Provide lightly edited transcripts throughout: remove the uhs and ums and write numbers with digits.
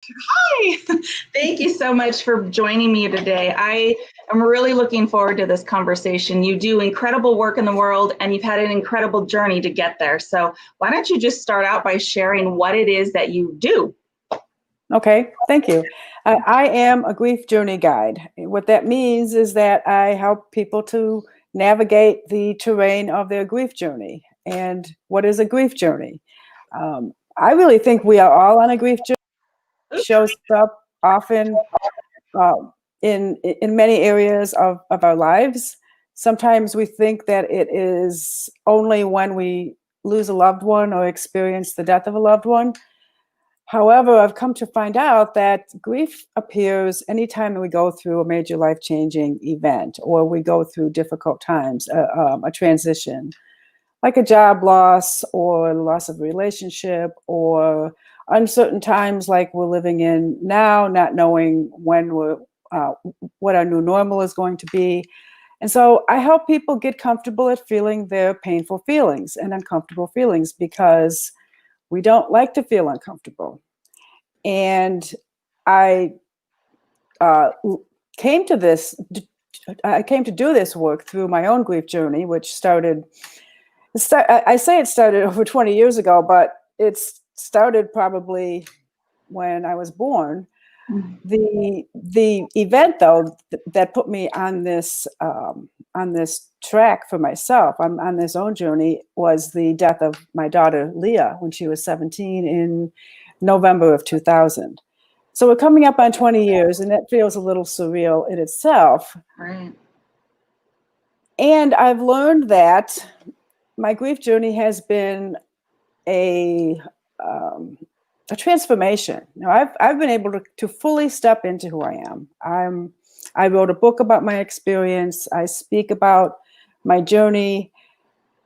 Hi. Thank you so much for joining me today. I am really looking forward to this conversation. You do incredible work in the world and you've had an incredible journey to get there. So why don't you just start out by sharing what it is that you do? Okay, thank you. I am a grief journey guide. What that means is that I help people to navigate the terrain of their grief journey. And what is a grief journey? I really think we are all on a grief journey. It shows up often in many areas of our lives. Sometimes we think that it is only when we lose a loved one or experience the death of a loved one. However, I've come to find out that grief appears anytime we go through a major life-changing event or we go through difficult times, a transition, like a job loss or the loss of a relationship or uncertain times like we're living in now, not knowing what our new normal is going to be. And so I help people get comfortable at feeling their painful feelings and uncomfortable feelings because we don't like to feel uncomfortable. And I uh, came to this, I came to do this work through my own grief journey, which I say it started over 20 years ago, but it started probably when I was born. The event, though, that put me on this track for myself, on this own journey, was the death of my daughter Leah when she was 17 in November of 2000. So we're coming up on 20 years, and that feels a little surreal in itself. Right. And I've learned that my grief journey has been a transformation. Now, I've been able to fully step into who I am. I wrote a book about my experience. I speak about my journey,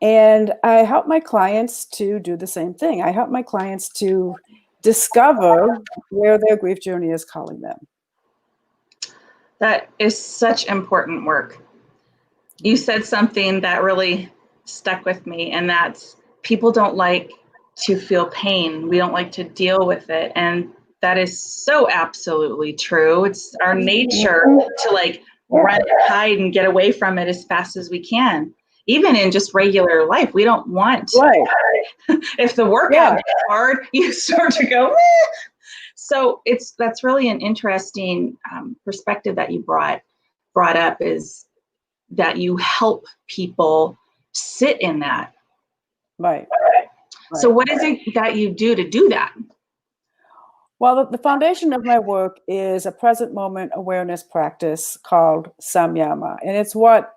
and I help my clients to do the same thing. I help my clients to discover where their grief journey is calling them. That is such important work. You said something that really stuck with me, and that's people don't like to feel pain. We don't like to deal with it. And that is so absolutely true. It's our nature to run and hide and get away from it as fast as we can. Even in just regular life, we don't want. Right. If the workout is hard, you start to go. Eh. So that's really an interesting perspective that you brought up, is that you help people sit in that. Right. So what is it that you do that? Well, the foundation of my work is a present moment awareness practice called samyama. And it's what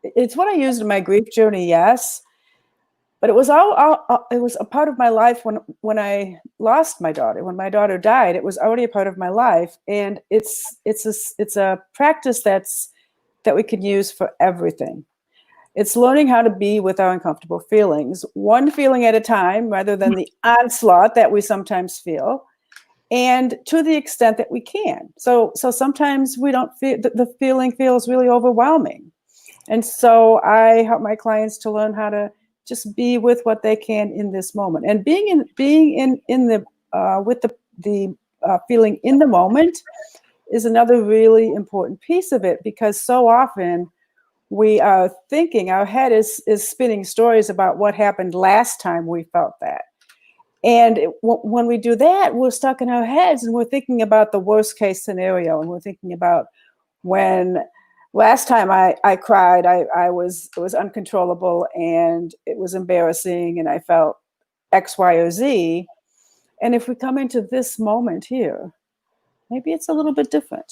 I used in my grief journey, yes. But it was it was a part of my life when I lost my daughter. When my daughter died, it was already a part of my life. And it's a practice that we can use for everything. It's learning how to be with our uncomfortable feelings, one feeling at a time, rather than the onslaught that we sometimes feel, and to the extent that we can. So sometimes we don't feel the feeling feels really overwhelming, and so I help my clients to learn how to just be with what they can in this moment, and being in the with the feeling in the moment is another really important piece of it, because so often we are thinking, our head is spinning stories about what happened last time we felt that. And when we do that, we're stuck in our heads and we're thinking about the worst case scenario. And we're thinking about when last time I cried, it was uncontrollable and it was embarrassing and I felt X, Y, or Z. And if we come into this moment here, maybe it's a little bit different.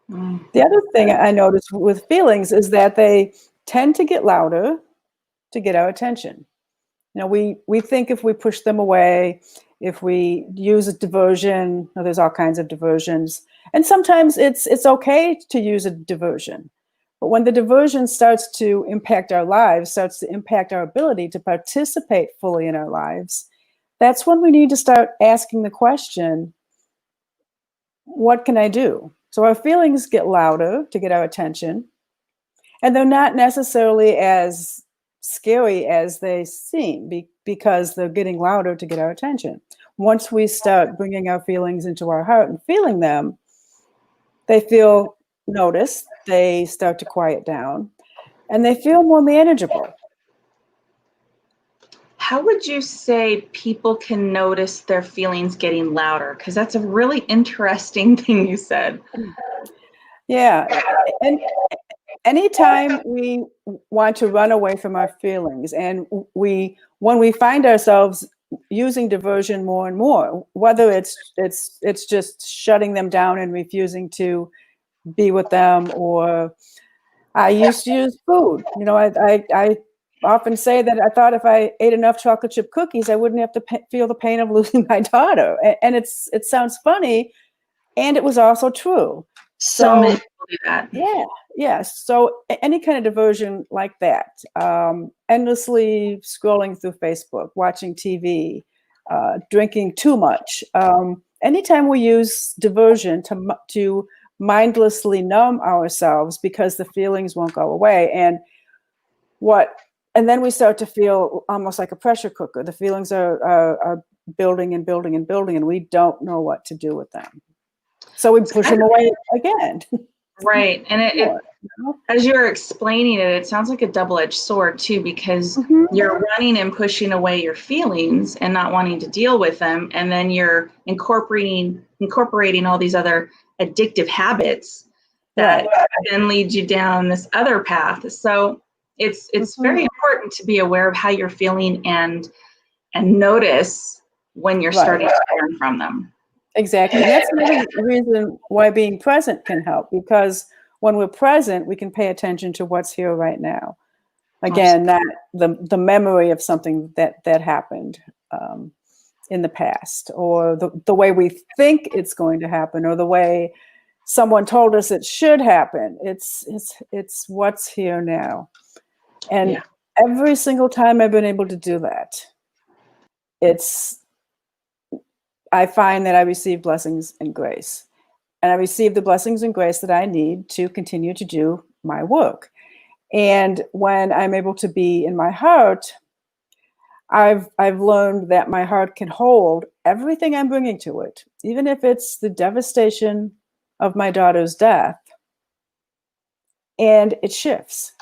The other thing I notice with feelings is that they tend to get louder to get our attention. You know, we think if we push them away, if we use a diversion, there's all kinds of diversions. And sometimes it's okay to use a diversion. But when the diversion starts to impact our lives, starts to impact our ability to participate fully in our lives, that's when we need to start asking the question, what can I do? So our feelings get louder to get our attention, and they're not necessarily as scary as they seem because they're getting louder to get our attention. once we start bringing our feelings into our heart and feeling them, they feel noticed, they start to quiet down, and they feel more manageable. How would you say people can notice their feelings getting louder? Because that's a really interesting thing you said. Yeah. And anytime we want to run away from our feelings, and when we find ourselves using diversion more and more, whether it's just shutting them down and refusing to be with them, or I used to use food. I often say that I thought if I ate enough chocolate chip cookies, I wouldn't have to feel the pain of losing my daughter. And it sounds funny, and it was also true. So many people do that. Yeah. So any kind of diversion like that, endlessly scrolling through Facebook, watching TV, drinking too much. Anytime we use diversion to mindlessly numb ourselves because the feelings won't go away, and then we start to feel almost like a pressure cooker. The feelings are building and building and building, and we don't know what to do with them. So we push them away again. Right. And as you're explaining it, it sounds like a double-edged sword too, because you're running and pushing away your feelings and not wanting to deal with them. And then you're incorporating all these other addictive habits that then lead you down this other path. So it's very important to be aware of how you're feeling and notice when you're starting to learn from them. Exactly. And that's another reason why being present can help, because when we're present, we can pay attention to what's here right now. Again, not the memory of something that happened in the past, or the way we think it's going to happen, or the way someone told us it should happen. It's what's here now. And every single time I've been able to do that, I find that I receive blessings and grace, and I receive the blessings and grace that I need to continue to do my work. And when I'm able to be in my heart, I've learned that my heart can hold everything I'm bringing to it, even if it's the devastation of my daughter's death, and it shifts.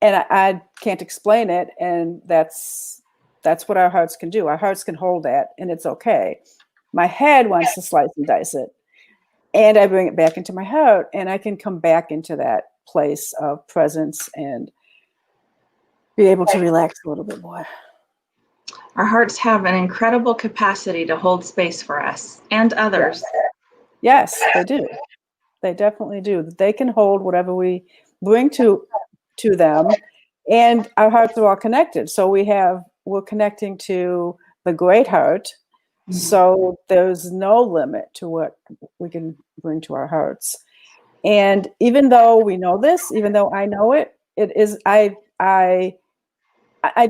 And I can't explain it, and that's what our hearts can do. Our hearts can hold that, and it's okay. My head wants to slice and dice it, and I bring it back into my heart, and I can come back into that place of presence and be able to relax a little bit more. Our hearts have an incredible capacity to hold space for us and others. Yes, they do. They definitely do. They can hold whatever we bring to them, and our hearts are all connected. So we're connecting to the great heart. So there's no limit to what we can bring to our hearts. And even though we know this, even though I know it, I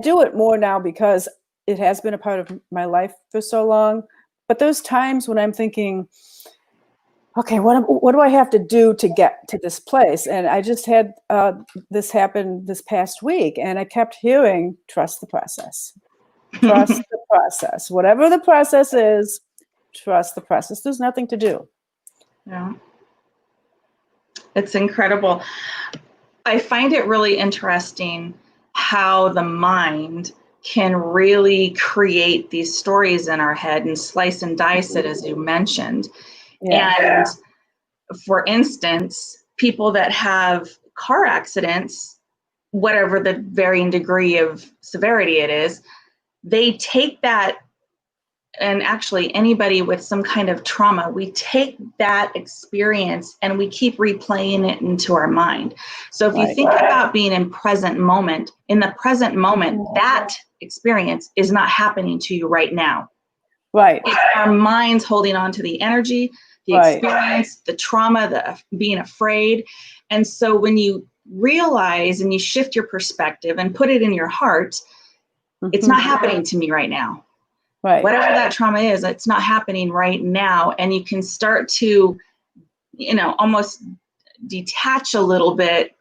do it more now because it has been a part of my life for so long. But there's times when I'm thinking, okay, what do I have to do to get to this place? And I just had this happen this past week, and I kept hearing, trust the process. Trust the process. Whatever the process is, trust the process. There's nothing to do. Yeah. It's incredible. I find it really interesting how the mind can really create these stories in our head and slice and dice it, as you mentioned. And for instance, people that have car accidents, whatever the varying degree of severity it is, they take that, and actually anybody with some kind of trauma, we take that experience and we keep replaying it into our mind. So if you think about being in the present moment, that experience is not happening to you right now. Right. It's our minds holding on to the energy, the experience, the trauma, the being afraid. And so when you realize and you shift your perspective and put it in your heart, it's not happening to me right now. Right. Whatever that trauma is, it's not happening right now. And you can start to, almost detach a little bit.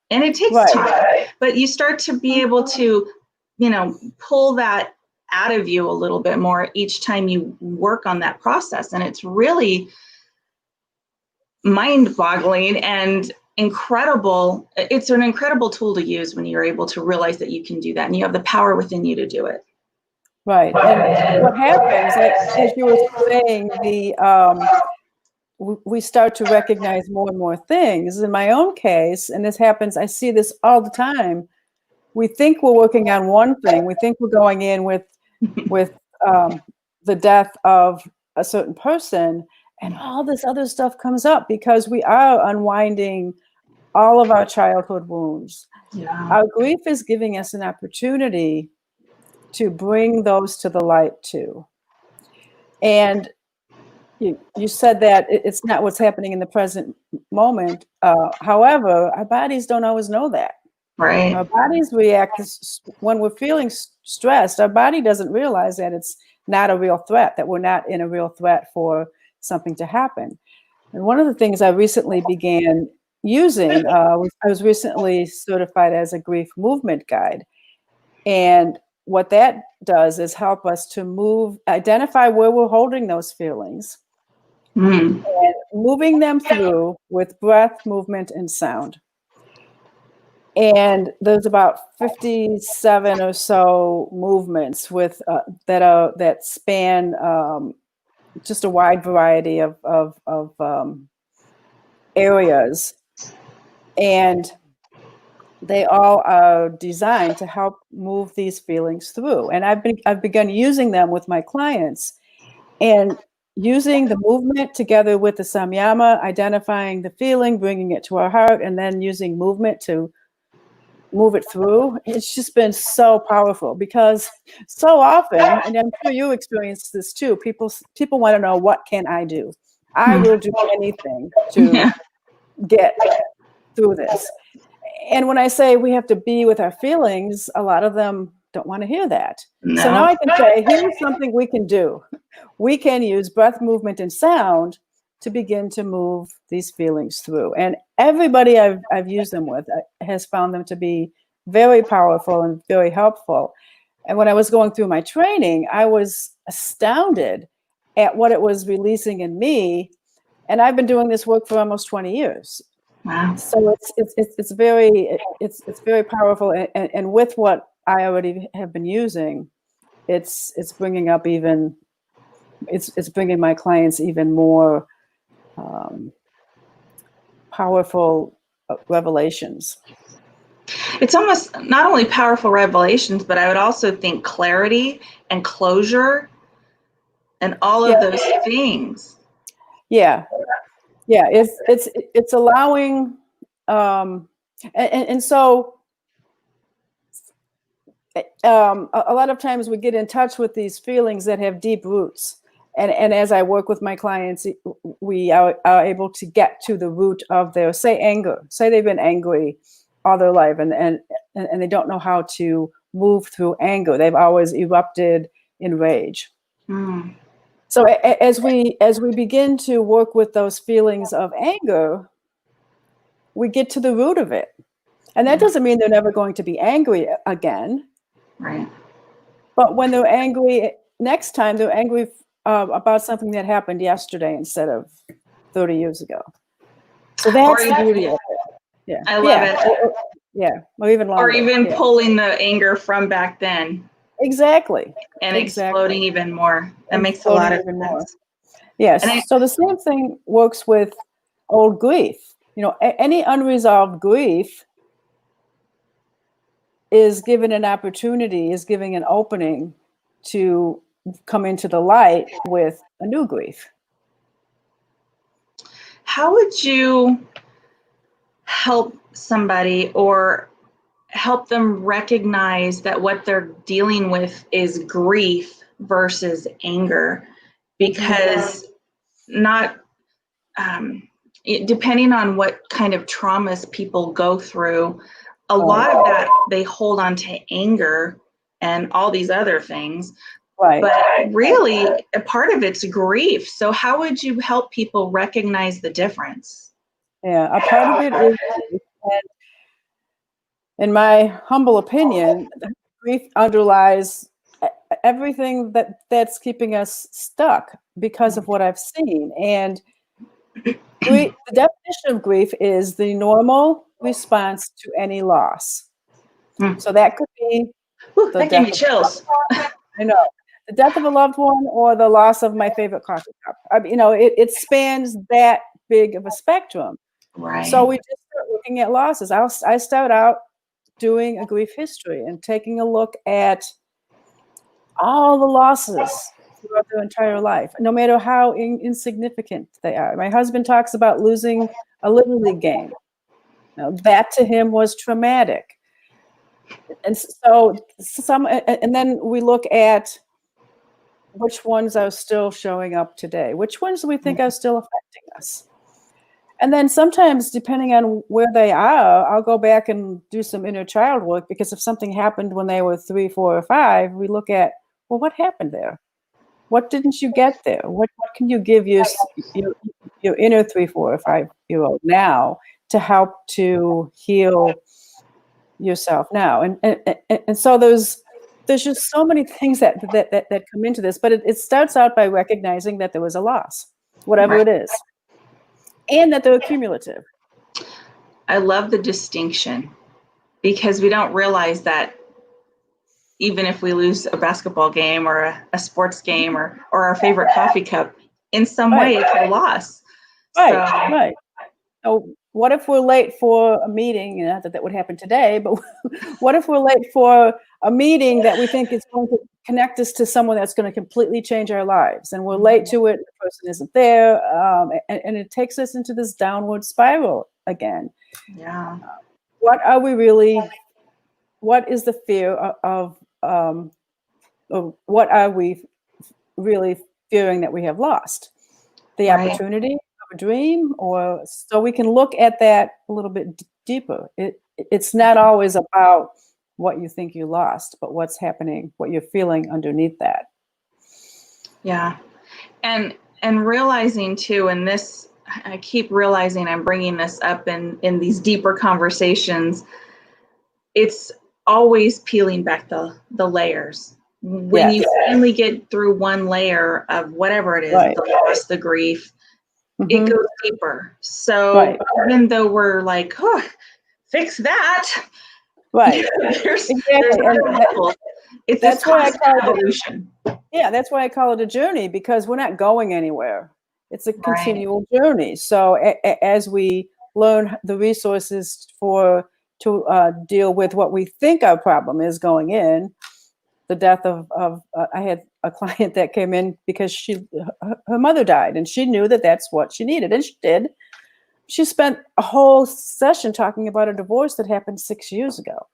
And it takes time, but you start to be able to, pull that out of you a little bit more each time you work on that process. And it's really mind-boggling and incredible. It's an incredible tool to use when you're able to realize that you can do that and you have the power within you to do it. Right. And what happens, as you were saying, we start to recognize more and more things. In my own case, and this happens, I see this all the time. We think we're working on one thing. We think we're going in with the death of a certain person, and all this other stuff comes up because we are unwinding all of our childhood wounds. Yeah. Our grief is giving us an opportunity to bring those to the light too. And you said that it's not what's happening in the present moment. However, our bodies don't always know that. Right. Our bodies react when we're feeling stressed. Our body doesn't realize that it's not a real threat, that we're not in a real threat for something to happen. And one of the things I recently began using, I was recently certified as a grief movement guide. And what that does is help us to identify where we're holding those feelings, and moving them through with breath, movement, and sound. And there's about 57 or so movements with that span just a wide variety of areas, and they all are designed to help move these feelings through. And I've begun using them with my clients, and using the movement together with the samyama, identifying the feeling, bringing it to our heart, and then using movement to move it through. It's just been so powerful, because so often, and I'm sure you experience this too, people want to know, what can I do? I will do anything to get through this. And when I say we have to be with our feelings, a lot of them don't want to hear that. No. So now I can say, here's something we can do. We can use breath, movement, and sound to begin to move these feelings through. And everybody I've used them with has found them to be very powerful and very helpful. And when I was going through my training, I was astounded at what it was releasing in me. And I've been doing this work for almost 20 years. Wow. So it's very powerful. And with what I already have been using, it's bringing up it's bringing my clients even more powerful revelations. It's almost not only powerful revelations, but I would also think clarity and closure and all of those things. Yeah. It's allowing, and so a lot of times we get in touch with these feelings that have deep roots. And as I work with my clients, we are able to get to the root of their, say, anger. Say they've been angry all their life, and they don't know how to move through anger. They've always erupted in rage. So as we begin to work with those feelings of anger, we get to the root of it. And that doesn't mean they're never going to be angry again. Right. But when they're angry next time, they're angry about something that happened yesterday instead of 30 years ago. So that's the beauty of it. Yeah. I love it. Or even longer. Or even pulling the anger from back then. Exactly. And exploding even more. That makes a lot of sense. Yes. So the same thing works with old grief. Any unresolved grief is given an opportunity, is giving an opening to come into the light with a new grief. How would you help somebody or help them recognize that what they're dealing with is grief versus anger? Because depending on what kind of traumas people go through, a lot of that they hold on to anger and all these other things. Right. But really, a part of it's grief. So how would you help people recognize the difference? Yeah, a part of it is, in my humble opinion, grief underlies everything that's keeping us stuck because of what I've seen. And the definition of grief is the normal response to any loss. Hmm. So that could be Whew, the that gave me death of chills. I know the death of a loved one or the loss of my favorite coffee cup. I mean, it spans that big of a spectrum. So Right. we just start looking at losses. I start out doing a grief history and taking a look at all the losses throughout their entire life, no matter how insignificant they are. My husband talks about losing a Little League game. Now, that to him was traumatic. And so and then we look at which ones are still showing up today, which ones do we think are still affecting us. And then sometimes, depending on where they are, I'll go back and do some inner child work, because if something happened when they were 3, 4, or 5, we look at, well, what happened there? What didn't you get there? What can you give your inner 3, 4, or 5-year-old now to help to heal yourself now? And so there's just so many things that come into this, but it starts out by recognizing that there was a loss, whatever Right. it is, and that they're cumulative. I love the distinction, because we don't realize that even if we lose a basketball game or a sports game or our favorite coffee cup, in some way it's a loss. Right. So what if we're late for a meeting? Not that would happen today, but what if we're late for a meeting that we think is going to connect us to someone that's going to completely change our lives, and we're late to it, the person isn't there, and it takes us into this downward spiral again. Yeah. What is the fear of what are we really fearing that we have lost? The Right. opportunity of a dream? Or so we can look at that a little bit deeper. It's not always about what you think you lost, but what's happening, what you're feeling underneath that. Yeah. And realizing too, and this, I keep realizing I'm bringing this up in these deeper conversations, it's always peeling back the layers. When Yes. you finally get through one layer of whatever it is, Right. the loss, the grief, it Mhm. goes deeper. So Right. even though we're like, oh, fix that, Right. there's Exactly. other And levels. It's this that's why I constant call it evolution. that's why I call it a journey, because we're not going anywhere. It's a Right. continual journey. So as we learn the resources to deal with what we think our problem is going in, the death of I had a client that came in because her mother died, and she knew that that's what she needed, and she did. She spent a whole session talking about a divorce that happened 6 years ago.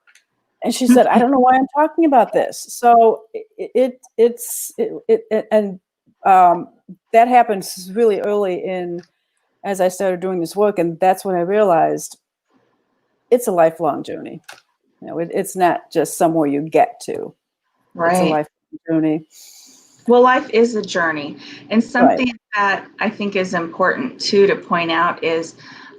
And she said, I don't know why I'm talking about this. So that happens really early in, as I started doing this work. And that's when I realized it's a lifelong journey. It's not just somewhere you get to. Right. It's a lifelong journey. Well, life is a journey. And something that I think is important too to point out is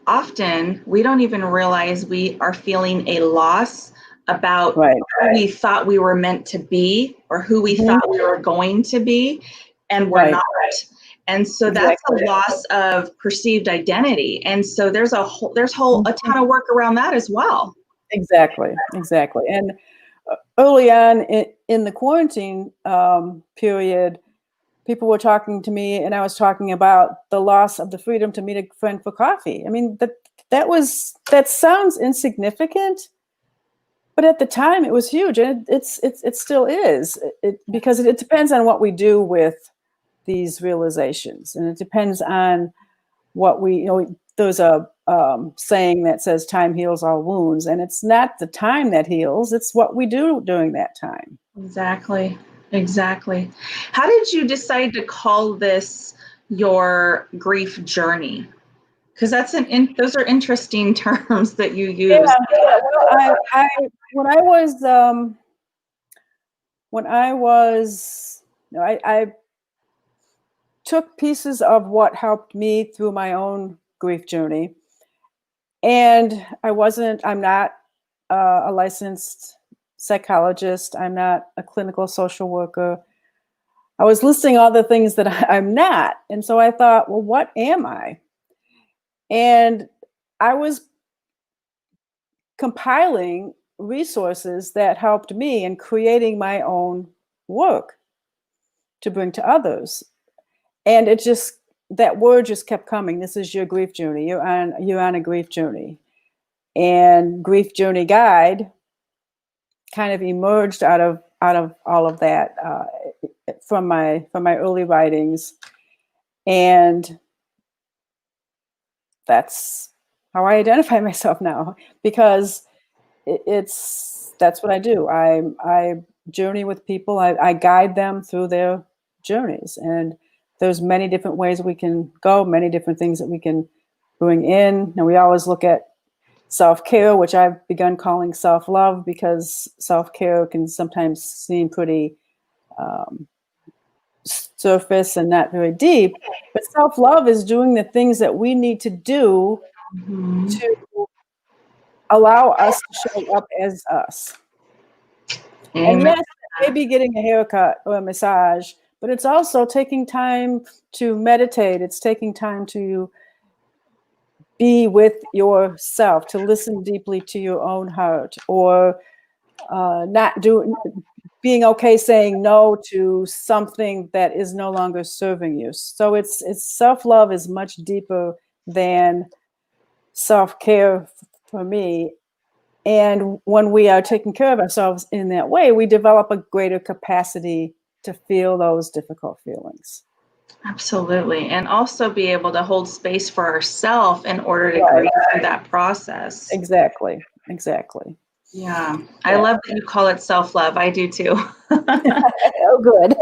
often we don't even realize we are feeling a loss about who we thought we were meant to be, or who we thought we were going to be, and we're not. And so that's a loss of perceived identity. And so there's a ton of work around that as well. Exactly. And early on in the quarantine period, people were talking to me, and I was talking about the loss of the freedom to meet a friend for coffee. I mean, that sounds insignificant, but at the time it was huge, and it still is. Because it depends on what we do with these realizations, and it depends on what we, there's a saying that says time heals all wounds, and it's not the time that heals, it's what we do during that time. Exactly. How did you decide to call this your grief journey? Because those are interesting terms that you use. Yeah. Well, I took pieces of what helped me through my own grief journey, and I'm not a licensed psychologist. I'm not a clinical social worker. I was listing all the things that I'm not. And so I thought, well, what am I? And I was compiling resources that helped me in creating my own work to bring to others. And it just, that word just kept coming. This is your grief journey. You're on a grief journey. And Grief Journey Guide kind of emerged out of all of that from my early writings. And that's how I identify myself now, because that's what I do. I journey with people. I guide them through their journeys, and there's many different ways we can go, many different things that we can bring in. And we always look at self-care, which I've begun calling self-love, because self-care can sometimes seem pretty surface and not very deep. But self-love is doing the things that we need to do to allow us to show up as us. Amen. And yes, it may be getting a haircut or a massage, but it's also taking time to meditate. It's taking time to be with yourself, to listen deeply to your own heart, or being okay saying no to something that is no longer serving you. So it's self-love is much deeper than self-care for me. And when we are taking care of ourselves in that way, we develop a greater capacity to feel those difficult feelings. Absolutely. And also be able to hold space for ourselves in order to grieve through that process. Exactly. Yeah. I love that you call it self-love. I do too. Oh, good.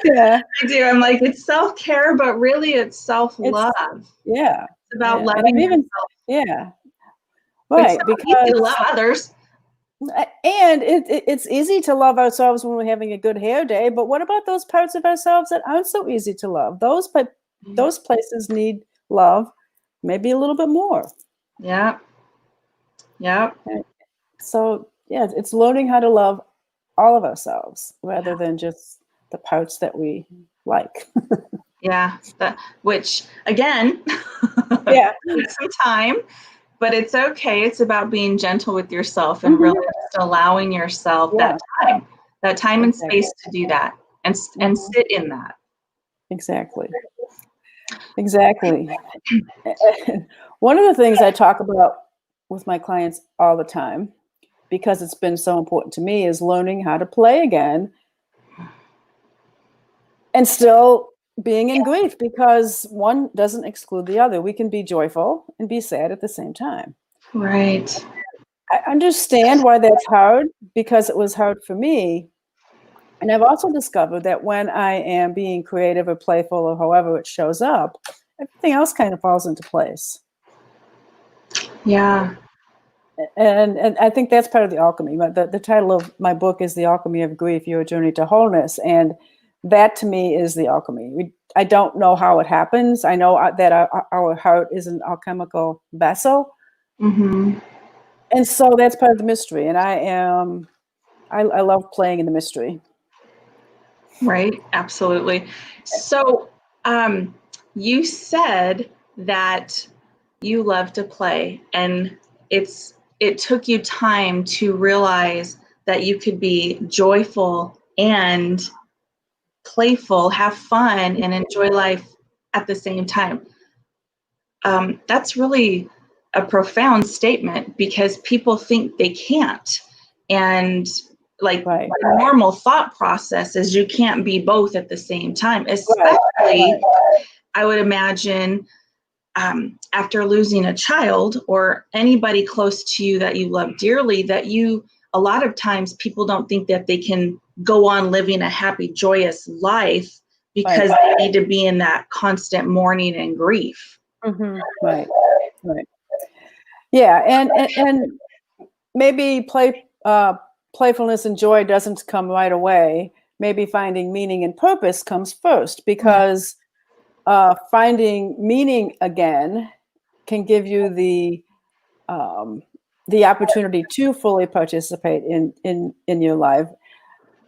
Yeah. I do. I'm like, it's self-care, but really it's self-love. Yeah. It's about Yeah. loving yourself. Yeah. Right. It's easy to love others. And it's easy to love ourselves when we're having a good hair day, but what about those parts of ourselves that aren't so easy to love? Those places need love, maybe a little bit more. Yeah. So yeah, it's learning how to love all of ourselves rather than just the parts that we like. Yeah. Which again, takes some time. But it's okay. It's about being gentle with yourself and really just allowing yourself that time and space to do that and sit in that. Exactly. One of the things I talk about with my clients all the time, because it's been so important to me, is learning how to play again and still being in grief, because one doesn't exclude the other. We can be joyful and be sad at the same time. Right. I understand why that's hard, because it was hard for me. And I've also discovered that when I am being creative or playful or however it shows up, everything else kind of falls into place. Yeah. And I think that's part of the alchemy. The title of my book is The Alchemy of Grief, Your Journey to Wholeness. And that to me is the alchemy. I don't know how it happens. I know that our heart is an alchemical vessel. Mm-hmm. And so that's part of the mystery. And I love playing in the mystery. Right. Absolutely. So you said that you love to play, and it took you time to realize that you could be joyful and playful, have fun, and enjoy life at the same time. That's really a profound statement, because people think they can't. And the normal thought process is you can't be both at the same time, especially I would imagine after losing a child or anybody close to you that you love dearly, that a lot of times people don't think that they can go on living a happy, joyous life because they need to be in that constant mourning and grief. Mm-hmm. Right. Yeah, and maybe playfulness and joy doesn't come right away. Maybe finding meaning and purpose comes first, because finding meaning again can give you the the opportunity to fully participate in your life,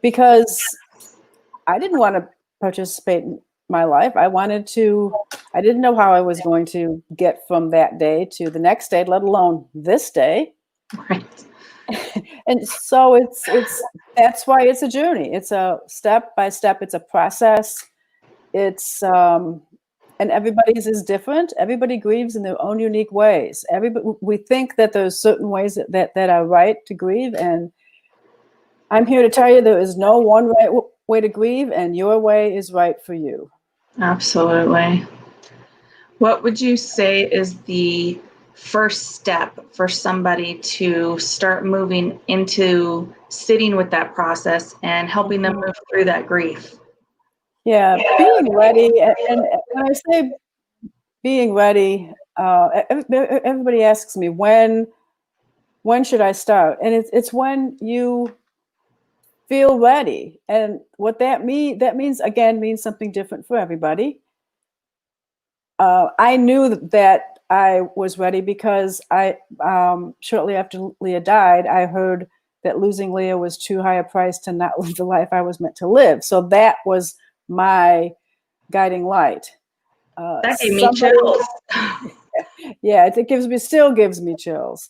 because I didn't want to participate in my life. I didn't know how I was going to get from that day to the next day, let alone this day. Right. And so that's why it's a journey. It's a step by step. It's a process. It's and everybody's is different. Everybody grieves in their own unique ways. We think that there's certain ways that are right to grieve, and I'm here to tell you there is no one right way to grieve, and your way is right for you. Absolutely. What would you say is the first step for somebody to start moving into sitting with that process and helping them move through that grief? Yeah, being ready. And when I say being ready, everybody asks me when should I start? And it's when you feel ready. And what that means again means something different for everybody. I knew that I was ready because I shortly after Leah died, I heard that losing Leah was too high a price to not live the life I was meant to live. So that was my guiding light. That gave me chills. Yeah, still gives me chills.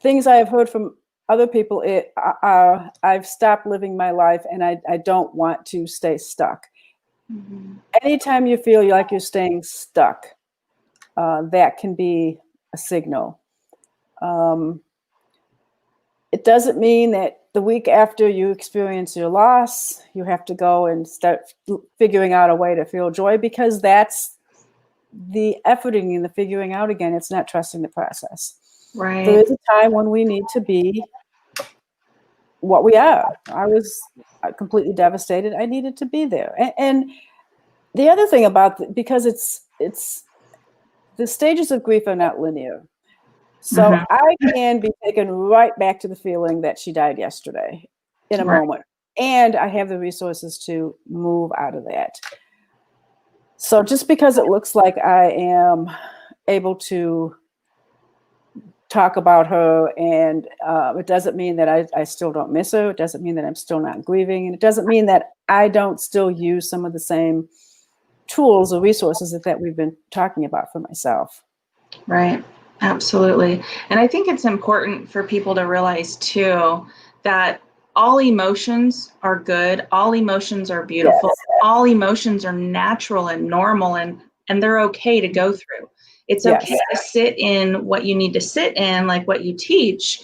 Things I have heard from other people are I've stopped living my life and I don't want to stay stuck. Mm-hmm. Anytime you feel like you're staying stuck, that can be a signal. It doesn't mean that the week after you experience your loss, you have to go and start figuring out a way to feel joy, because that's the efforting and the figuring out again. It's not trusting the process. Right. There is a time when we need to be what we are. I was completely devastated. I needed to be there. And the other thing because it's the stages of grief are not linear. So I can be taken right back to the feeling that she died yesterday in a moment. And I have the resources to move out of that. So just because it looks like I am able to talk about her, and it doesn't mean that I still don't miss her. It doesn't mean that I'm still not grieving. And it doesn't mean that I don't still use some of the same tools or resources that we've been talking about for myself. Right. Absolutely. And I think it's important for people to realize too that all emotions are good. All emotions are beautiful. Yes. All emotions are natural and normal, and they're okay to go through. It's okay to sit in what you need to sit in, like what you teach,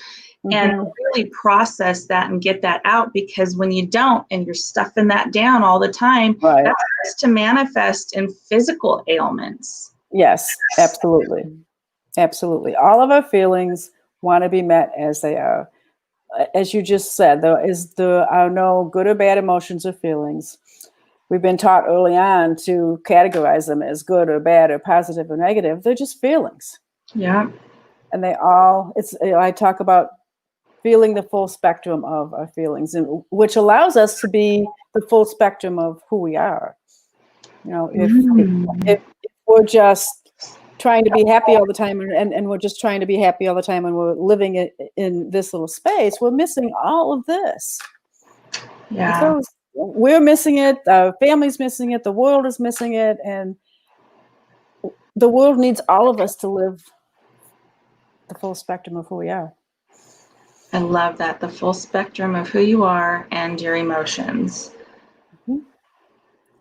and really process that and get that out, because when you don't and you're stuffing that down all the time, that starts to manifest in physical ailments. Yes, absolutely. Absolutely. All of our feelings want to be met as they are. As you just said, there are no good or bad emotions or feelings. We've been taught early on to categorize them as good or bad or positive or negative. They're just feelings. Yeah. And I talk about feeling the full spectrum of our feelings, and which allows us to be the full spectrum of who we are. You know, if we're just trying to be happy all the time, and we're just trying to be happy all the time, and we're living in this little space, we're missing all of this. Yeah. So we're missing it, our family's missing it, the world is missing it, and the world needs all of us to live the full spectrum of who we are. I love that, the full spectrum of who you are and your emotions.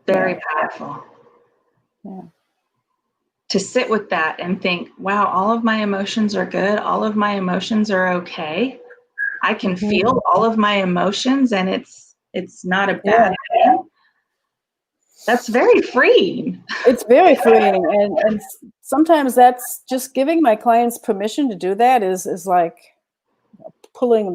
Very powerful. Yeah. To sit with that and think, wow, all of my emotions are good. All of my emotions are okay. I can feel all of my emotions, and it's not a bad thing. That's very freeing. It's very freeing. And sometimes that's just giving my clients permission to do that is like pulling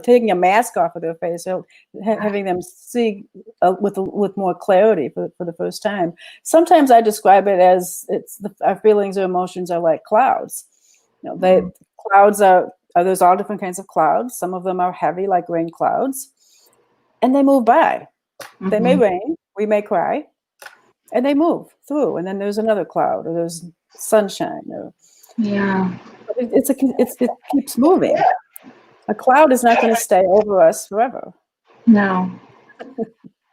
taking a mask off of their face, so having them see with more clarity for the first time. Sometimes I describe it as our feelings or emotions are like clouds. You know, clouds are there's all different kinds of clouds. Some of them are heavy, like rain clouds, and they move by. They may rain, we may cry, and they move through. And then there's another cloud, or there's sunshine, Yeah. It keeps moving. A cloud is not going to stay over us forever. No.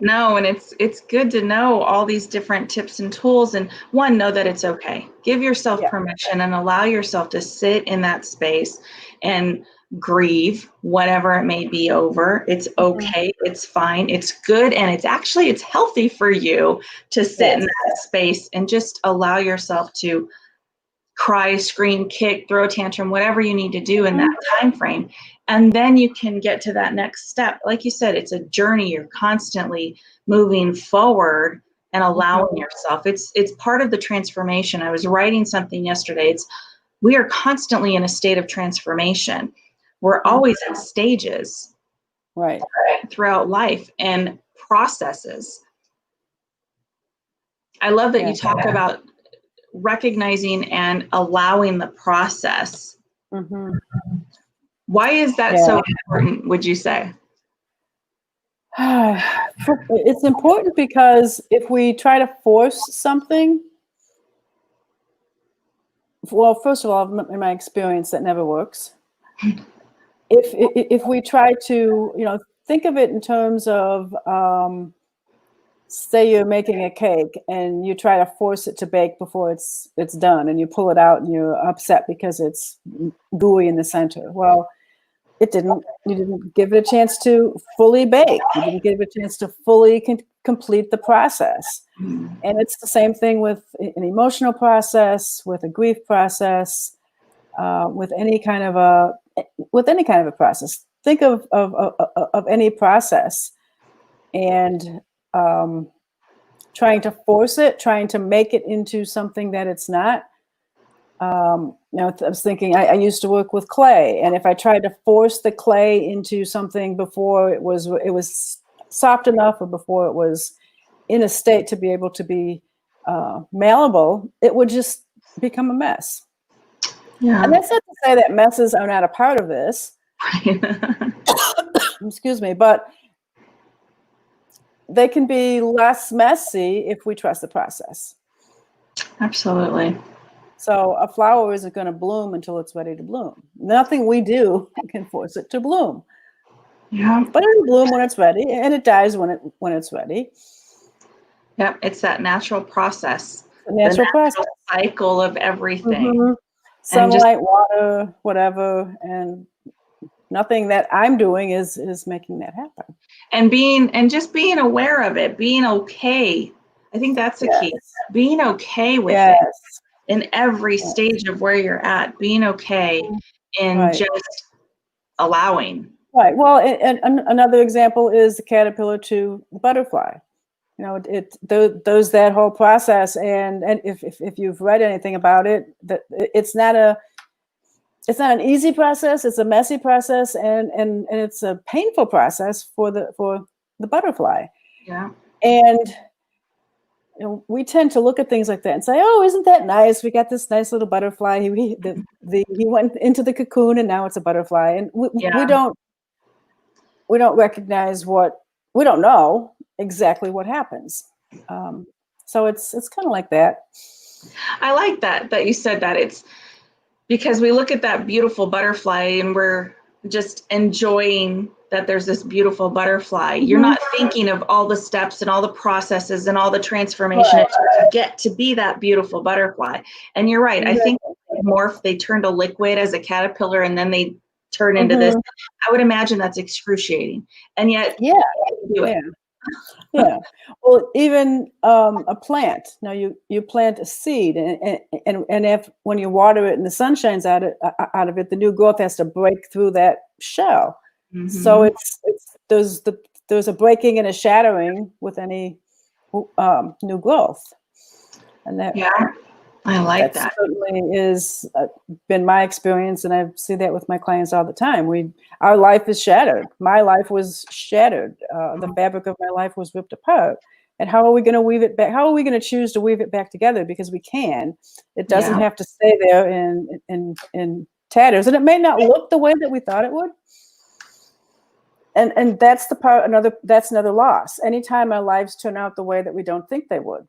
No, and it's good to know all these different tips and tools, and one, know that it's okay. Give yourself Yeah. permission and allow yourself to sit in that space and grieve whatever it may be over. It's okay, it's fine, it's good, and it's healthy for you to sit in Yes. that space and just allow yourself to cry, scream, kick, throw a tantrum, whatever you need to do in that time frame. And then you can get to that next step. Like you said, it's a journey. You're constantly moving forward and allowing yourself. It's part of the transformation. I was writing something yesterday. We are constantly in a state of transformation. We're always in stages Right. throughout life and processes. I love that you talk about recognizing and allowing the process. Why is that so important, would you say? It's important because if we try to force something, well, first of all, in my experience, that never works. If we try to, think of it in terms of, say you're making a cake and you try to force it to bake before it's done, and you pull it out and you're upset because it's gooey in the center. Well, you didn't give it a chance to fully bake. You didn't give it a chance to fully complete the process. And it's the same thing with an emotional process, with a grief process, with any kind of a process. Think of any process, and trying to force it, trying to make it into something that it's not. I was thinking, I used to work with clay, and if I tried to force the clay into something before it was soft enough, or before it was in a state to be able to be malleable, it would just become a mess. Yeah. And that's not to say that messes are not a part of this. Excuse me, but they can be less messy if we trust the process. Absolutely. So a flower isn't going to bloom until it's ready to bloom. Nothing we do can force it to bloom. Yeah. But it'll bloom when it's ready, and it dies when it's ready. Yep, it's that natural process. The natural process. Cycle of everything. Sunlight, water, whatever, and nothing that I'm doing is making that happen. And just being aware of it, being okay. I think that's the key. Being okay with it in every stage of where you're at. Being okay and just allowing. Right. Well, and another example is the caterpillar to the butterfly. Those that whole process, and if you've read anything about it, that it's not an easy process. It's a messy process, and it's a painful process for the butterfly. Yeah. And we tend to look at things like that and say, "Oh, isn't that nice? We got this nice little butterfly. He went into the cocoon, and now it's a butterfly." And we don't recognize we don't know exactly what happens. So it's kind of like that. I like that you said that. It's because we look at that beautiful butterfly and we're just enjoying that there's this beautiful butterfly. You're not thinking of all the steps and all the processes and all the transformation to get to be that beautiful butterfly. And you're right. I think morph, they turn to liquid as a caterpillar, and then they turn into this. I would imagine that's excruciating. And yet, do it. Yeah. Well, even a plant. Now you plant a seed, and if when you water it and the sun shines out of it, the new growth has to break through that shell. So there's a breaking and a shattering with any new growth, and that I like that. Certainly is been my experience, and I see that with my clients all the time. Our life is shattered. My life was shattered. The fabric of my life was ripped apart. And how are we going to weave it back? How are we going to choose to weave it back together? Because we can. It doesn't have to stay there in tatters, and it may not look the way that we thought it would. And that's that's another loss. Anytime our lives turn out the way that we don't think they would.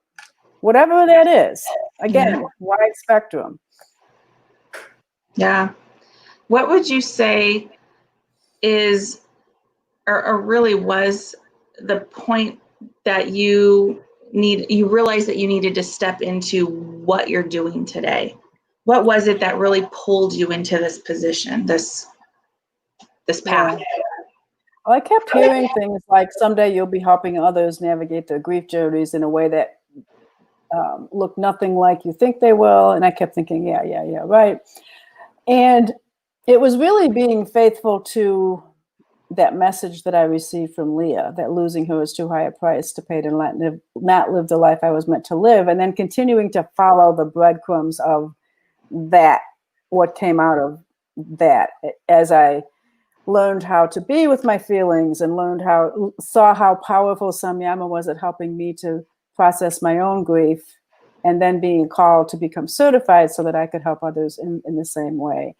Whatever that is, again, wide spectrum. Yeah. What would you say is, or really was, the point that you realized that you needed to step into what you're doing today? What was it that really pulled you into this position, this path? Yeah. Well, I kept hearing things like someday you'll be helping others navigate their grief journeys in a way that look nothing like you think they will. And I kept thinking, yeah, right. And it was really being faithful to that message that I received from Leah, that losing her was too high a price to pay to not live the life I was meant to live, and then continuing to follow the breadcrumbs of that, what came out of that, as I learned how to be with my feelings and saw how powerful Samyama was at helping me to process my own grief, and then being called to become certified so that I could help others in the same way.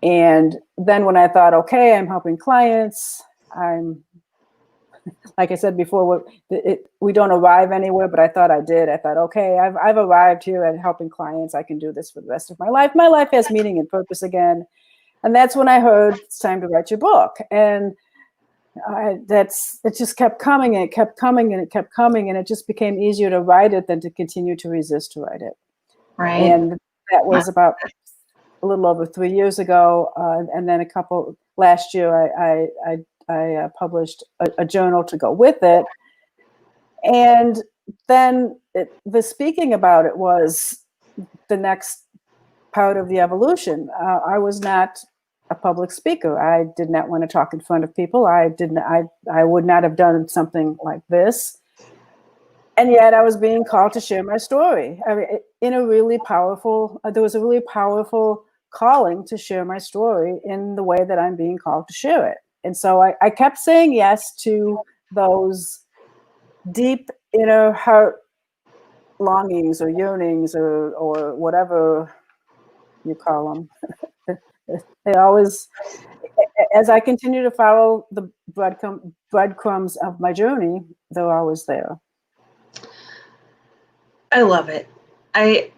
And then when I thought, okay, I'm helping clients, like I said before, we don't arrive anywhere, but I thought I did. I thought, okay, I've arrived here at helping clients. I can do this for the rest of my life. My life has meaning and purpose again. And that's when I heard it's time to write your book. And it just kept coming, and it kept coming, and it kept coming. And it just became easier to write it than to continue to resist to write it. Right. And that was about a little over 3 years ago. And then last year, I published a journal to go with it. And then the speaking about it was the next part of the evolution. I was not a public speaker. I did not want to talk in front of people. I would not have done something like this. And yet I was being called to share my story. I mean, there was a really powerful calling to share my story in the way that I'm being called to share it. And so I kept saying yes to those deep inner heart longings or yearnings or whatever you call them. They always, as I continue to follow the breadcrumbs of my journey, they're always there. I love it. I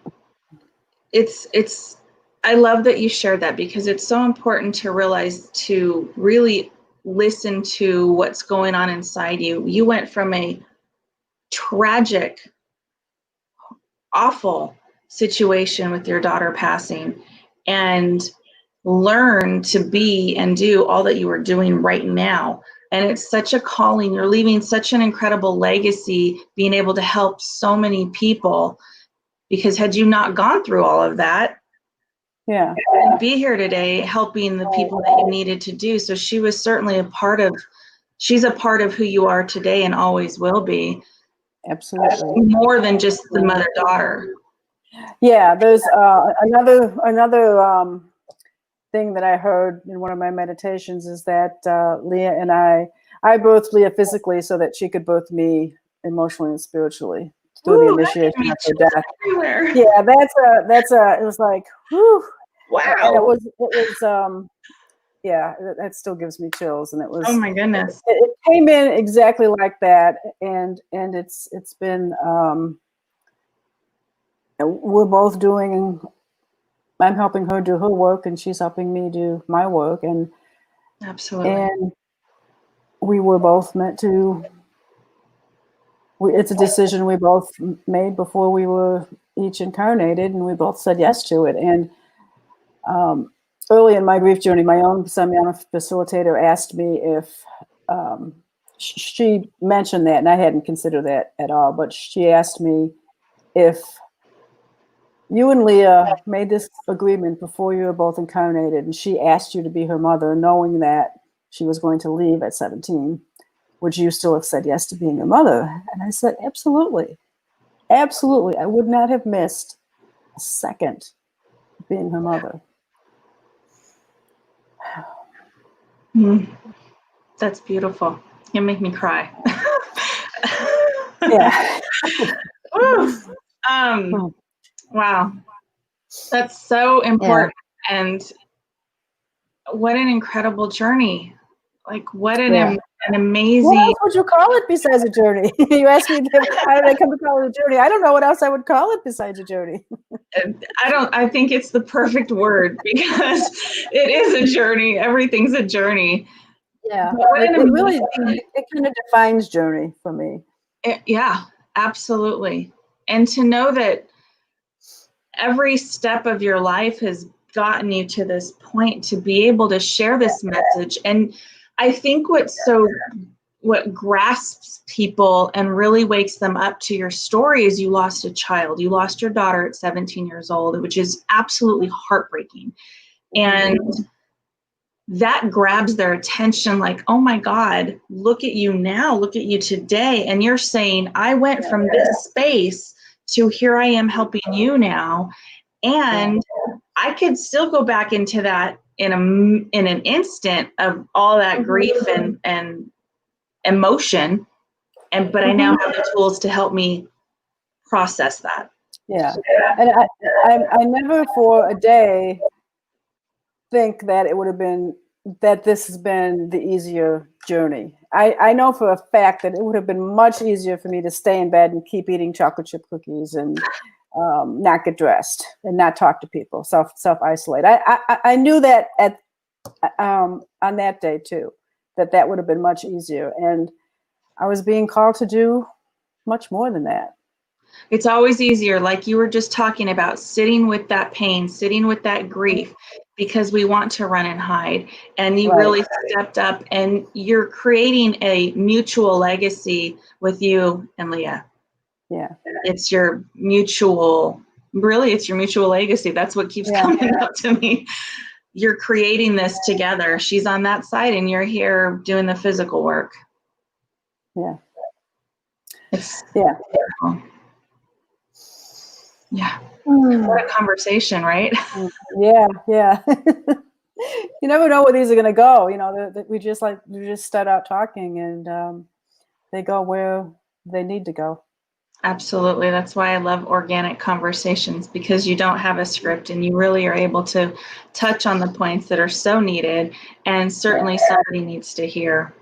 love that you shared that, because it's so important to realize, to really listen to what's going on inside you. You went from a tragic, awful situation with your daughter passing, and learn to be and do all that you are doing right now. And it's such a calling. You're leaving such an incredible legacy, being able to help so many people, because had you not gone through all of that, yeah, you wouldn't be here today helping the people that you needed to do. So she was certainly she's a part of who you are today and always will be. absolutely. More than just the mother-daughter. Yeah, there's another thing that I heard in one of my meditations is that Leah and I birthed Leah physically so that she could birth me emotionally and spiritually through the initiation of her death. Everywhere. Yeah, it was like, whew. Wow. And it was yeah, that still gives me chills. And it was, oh my goodness. It came in exactly like that. And it's been, we're both I'm helping her do her work, and she's helping me do my work. And absolutely. And we were both meant to. It's a decision we both made before we were each incarnated, and we both said yes to it. And early in my grief journey, my own Samyama facilitator asked me if she mentioned that, and I hadn't considered that at all. But she asked me if you and Leah made this agreement before you were both incarnated, and she asked you to be her mother, knowing that she was going to leave at 17, would you still have said yes to being her mother? And I said, absolutely. Absolutely. I would not have missed a second being her mother. That's beautiful. You make me cry. Yeah. Wow. That's so important. Yeah. And what an incredible journey. Like, what Yeah. an What amazing. else would you call it besides a journey? You asked me, how did I come to call it a journey? I don't know what else I would call it besides a journey. I think it's the perfect word because it is a journey. Everything's a journey. Yeah, But what an it really, amazing, it kind of defines journey for me. yeah, absolutely. And to know that every step of your life has gotten you to this point to be able to share this message. And I think what grasps people and really wakes them up to your story is you lost a child. You lost your daughter at 17 years old, which is absolutely heartbreaking. And that grabs their attention like, oh my God, look at you now, look at you today. And you're saying, I went from this space to here I am helping you now. And I could still go back into that in an instant of all that grief and emotion. But I now have the tools to help me process that. Yeah. And I never for a day think that it would have been, that this has been the easier journey. I know for a fact that it would have been much easier for me to stay in bed and keep eating chocolate chip cookies and not get dressed and not talk to people, self isolate. I knew that on that day too, that would have been much easier. And I was being called to do much more than that. It's always easier, like you were just talking about, sitting with that pain, sitting with that grief, because we want to run and hide. And you really stepped up, and you're creating a mutual legacy with you and Leah. Yeah. It's your mutual legacy. That's what keeps coming up to me. You're creating this together. She's on that side and you're here doing the physical work. Yeah. It's beautiful. Yeah. What a conversation, right? Yeah. You never know where these are going to go. You know, we just start out talking and they go where they need to go. Absolutely. That's why I love organic conversations, because you don't have a script and you really are able to touch on the points that are so needed and certainly somebody needs to hear.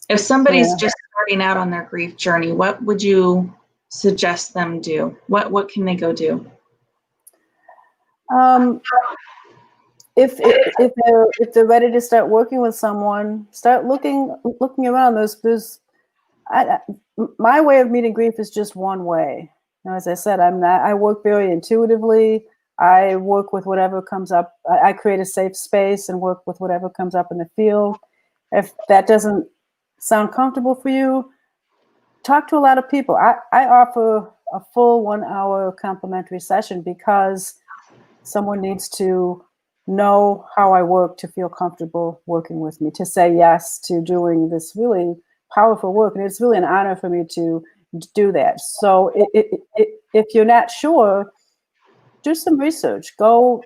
If somebody's just starting out on their grief journey, what would you suggest them do? What can they go do? If they're ready to start working with someone, start looking around. My way of meeting grief is just one way. You know, as I said, I work very intuitively. I work with whatever comes up. I create a safe space and work with whatever comes up in the field. If that doesn't sound comfortable for you, talk to a lot of people. I offer a full 1 hour complimentary session because someone needs to know how I work to feel comfortable working with me, to say yes to doing this really powerful work. And it's really an honor for me to do that. So if you're not sure, do some research. Go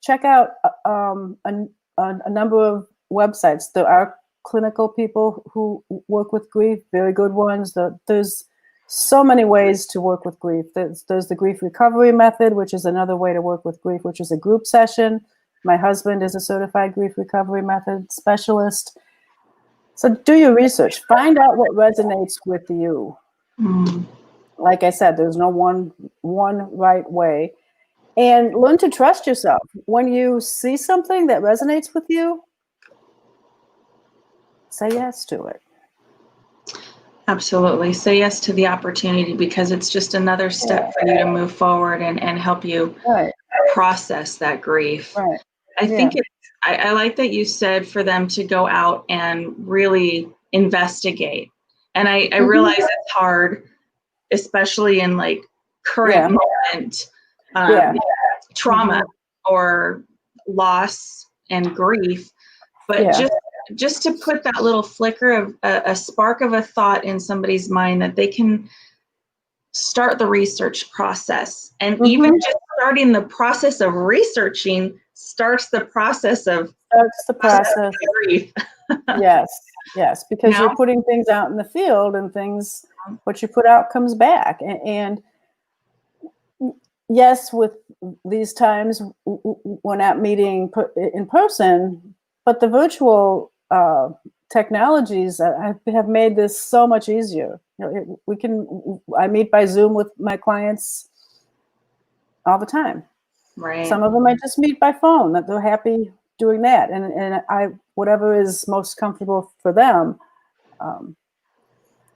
check out a number of websites. There are clinical people who work with grief, very good ones. There's so many ways to work with grief. There's the grief recovery method, which is another way to work with grief, which is a group session. My husband is a certified grief recovery method specialist. So do your research. Find out what resonates with you. Like I said, there's no one right way. And learn to trust yourself. When you see something that resonates with you, say yes to it. Absolutely. Say yes to the opportunity, because it's just another step for you to move forward and help you process that grief. I think I like that you said for them to go out and really investigate. And I realize it's hard, especially in like current moment trauma or loss and grief. But just to put that little flicker of a spark of a thought in somebody's mind that they can start the research process. And even just starting the process of researching starts the process of grief. Yes, because you're putting things out in the field, and what you put out comes back. And yes, with these times we're not meeting in person, but the virtual technologies have made this so much easier. I meet by Zoom with my clients all the time. Right. Some of them I just meet by phone, that they're happy doing that. And whatever is most comfortable for them.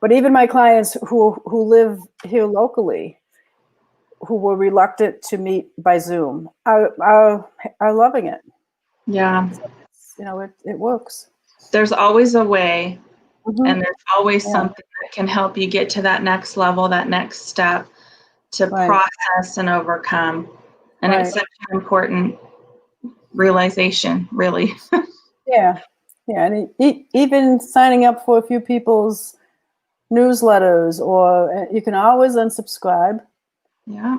But even my clients who live here locally, who were reluctant to meet by Zoom, are loving it. Yeah. So it works. There's always a way, Mm-hmm. and there's always something that can help you get to that next level, that next step to process and overcome. And it's such an important realization, really. Yeah. And even signing up for a few people's newsletters, or you can always unsubscribe. Yeah.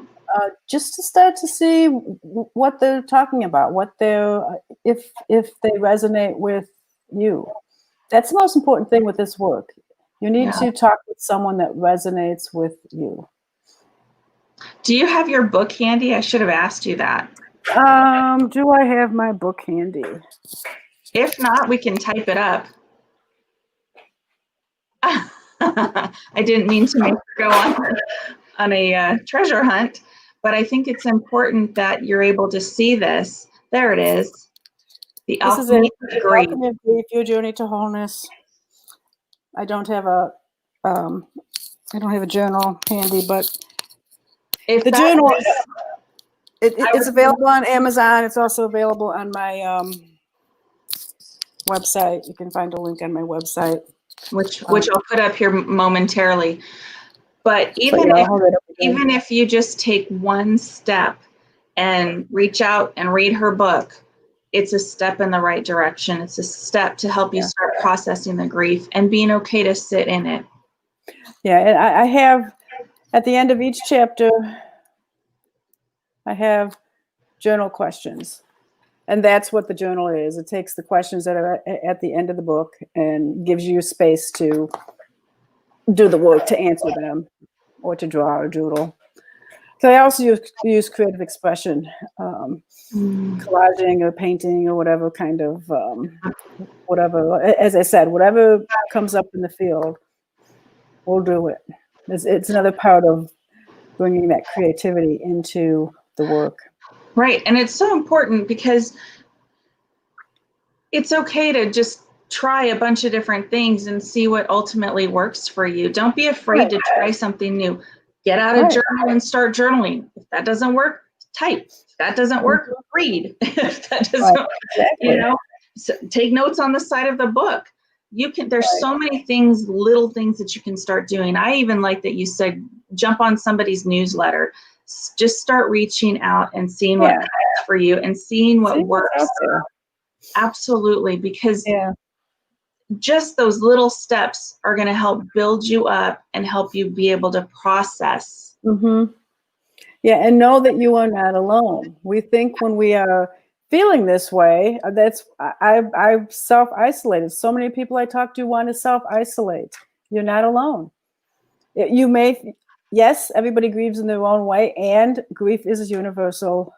Just to start to see what they're talking about, if they resonate with you. That's the most important thing with this work. You need to talk with someone that resonates with you. Do you have your book handy? I should have asked you that. Do I have my book handy? If not, we can type it up. I didn't mean to make her go on a treasure hunt, but I think it's important that you're able to see this. There it is. The Alchemy of Grief. Alchemy of Grief, Your Journey to Wholeness. I don't have a journal handy, but the journal it's available on Amazon. It's also available on my website. You can find a link on my website, which I'll put up here momentarily. But even if you just take one step and reach out and read her book, it's a step in the right direction. It's a step to help you start processing the grief and being okay to sit in it. Yeah, and I have, at the end of each chapter, I have journal questions. And that's what the journal is. It takes the questions that are at the end of the book and gives you space to do the work to answer them, or to draw or doodle. So I also use creative expression, collaging or painting or whatever kind of, whatever, as I said, whatever comes up in the field, we'll do it. It's another part of bringing that creativity into the work. Right. And it's so important because it's okay to just try a bunch of different things and see what ultimately works for you. Don't be afraid to try something new. Get out a journal and start journaling. If that doesn't work, type. If that doesn't work, read. If that doesn't, so take notes on the side of the book. There's so many things, little things that you can start doing. I even like that you said, jump on somebody's newsletter. Just start reaching out and seeing what works for you and seeing what works. Absolutely, because just those little steps are going to help build you up and help you be able to process. Mm-hmm. Yeah, and know that you are not alone. We think when we are feeling this way, I've self-isolated. So many people I talk to want to self-isolate. You're not alone. You may, yes, everybody grieves in their own way, and grief is a universal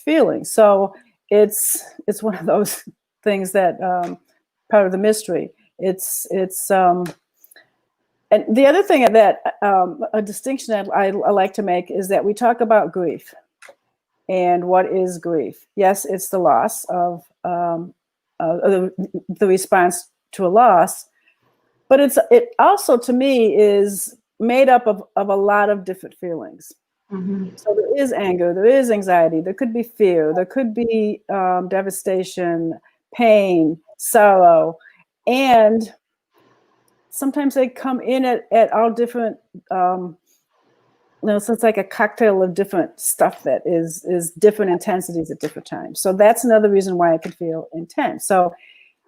feeling. So it's one of those things that part of the mystery. And the other thing that a distinction I like to make is that we talk about grief. And what is grief? Yes, it's the loss of the response to a loss, but it also, to me, is made up of a lot of different feelings. Mm-hmm. So there is anger, there is anxiety, there could be fear, there could be devastation, pain, sorrow, and sometimes they come in at all different. So it's like a cocktail of different stuff that is different intensities at different times. So that's another reason why it can feel intense. So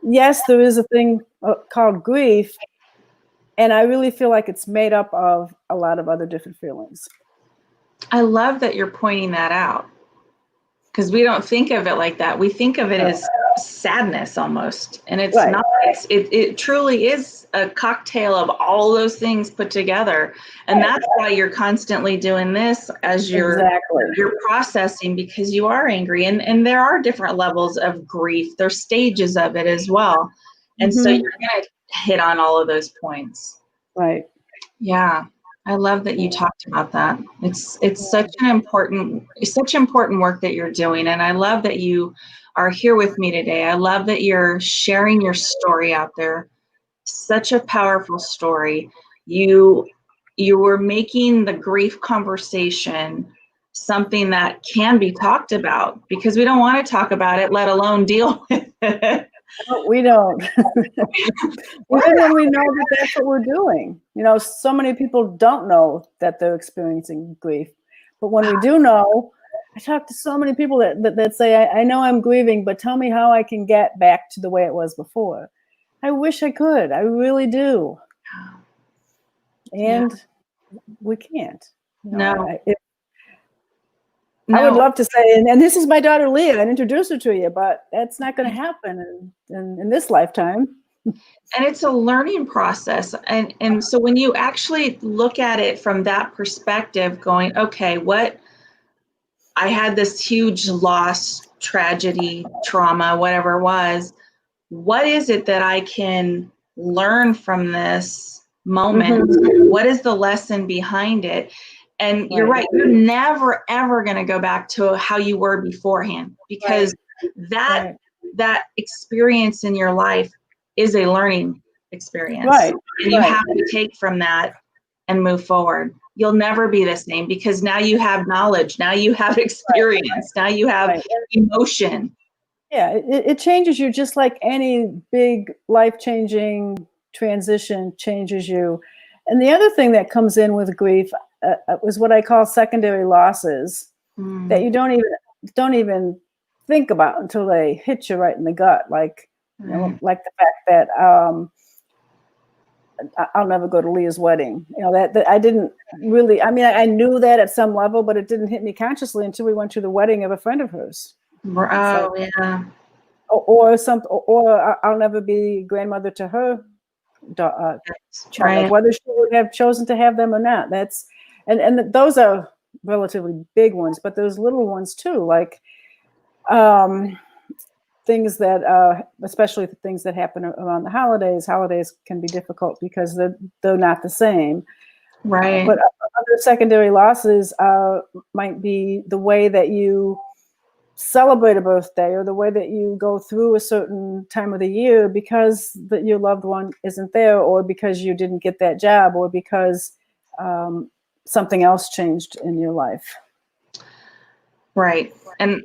yes, there is a thing called grief, and I really feel like it's made up of a lot of other different feelings. I love that you're pointing that out, because we don't think of it like that. We think of it as sadness almost. And it's Right. not, it truly is a cocktail of all those things put together. And Right. that's why you're constantly doing this as Exactly. you're processing, because you are angry, and there are different levels of grief. There's stages of it as well. And so Mhm. you're going to hit on all of those points. Right. Yeah. I love that you talked about that. It's such important work that you're doing. And I love that you are here with me today. I love that you're sharing your story out there. Such a powerful story. You were making the grief conversation something that can be talked about, because we don't want to talk about it, let alone deal with it. No, we don't. Even when we know that that's what we're doing. You know, so many people don't know that they're experiencing grief. But when we do know, I talk to so many people that say, I know I'm grieving, but tell me how I can get back to the way it was before. I wish I could. I really do. And we can't. You know, No. I would No. love to say, and this is my daughter Leah, and introduce her to you, but that's not going to happen in this lifetime. And it's a learning process. And so when you actually look at it from that perspective, going, okay, I had this huge loss, tragedy, trauma, whatever it was, what is it that I can learn from this moment? Mm-hmm. What is the lesson behind it? And you're right, you're never, ever going to go back to how you were beforehand, because that experience in your life is a learning experience. Right. And you have to take from that and move forward. You'll never be the same, because now you have knowledge, now you have experience, now you have emotion. Yeah, it changes you, just like any big life-changing transition changes you. And the other thing that comes in with grief was what I call secondary losses that you don't even think about until they hit you right in the gut. Like, you know, like the fact that I'll never go to Leah's wedding. You know, that I didn't really, I mean, I knew that at some level, but it didn't hit me consciously until we went to the wedding of a friend of hers. Oh, yeah. Or I'll never be grandmother to her child, whether she would have chosen to have them or not. That's and those are relatively big ones, but there's little ones too, like things that, especially the things that happen around the holidays. Holidays can be difficult because they're not the same. Right. But other secondary losses might be the way that you celebrate a birthday, or the way that you go through a certain time of the year because your loved one isn't there, or because you didn't get that job, or because something else changed in your life. Right. And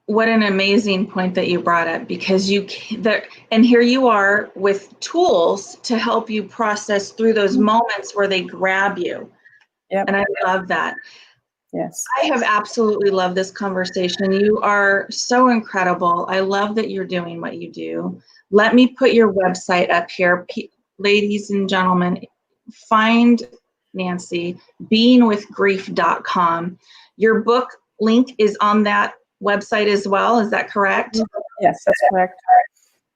what an amazing point that you brought up, because and here you are with tools to help you process through those moments where they grab you. Yep. And I love that. Yes. I have absolutely loved this conversation. You are so incredible. I love that you're doing what you do. Let me put your website up here. Ladies and gentlemen, find Nancy, beingwithgrief.com. Your book link is on that website as well. Is that correct? Yes, that's correct.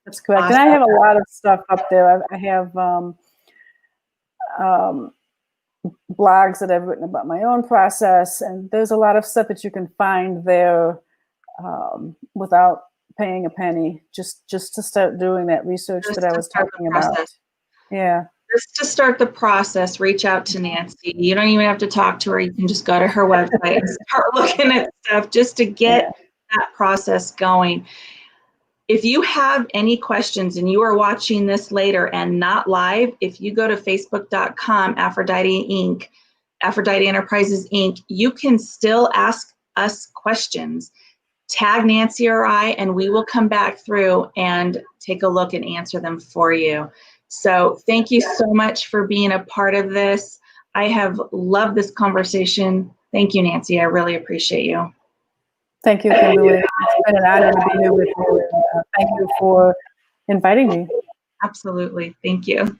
That's correct. Awesome. And I have a lot of stuff up there. I have blogs that I've written about my own process, and there's a lot of stuff that you can find there without paying a penny, just to start doing that research that I was talking about. Yeah. Just to start the process, reach out to Nancy. You don't even have to talk to her. You can just go to her website and start looking at stuff just to get that process going. If you have any questions and you are watching this later and not live, if you go to facebook.com, Aphrodite Inc., Aphrodite Enterprises Inc., you can still ask us questions. Tag Nancy or I, and we will come back through and take a look and answer them for you. So thank you so much for being a part of this. I have loved this conversation. Thank you, Nancy. I really appreciate you. Thank you, Kimberly. It's been an honor to be here with you. Thank you for inviting me. Absolutely. Thank you.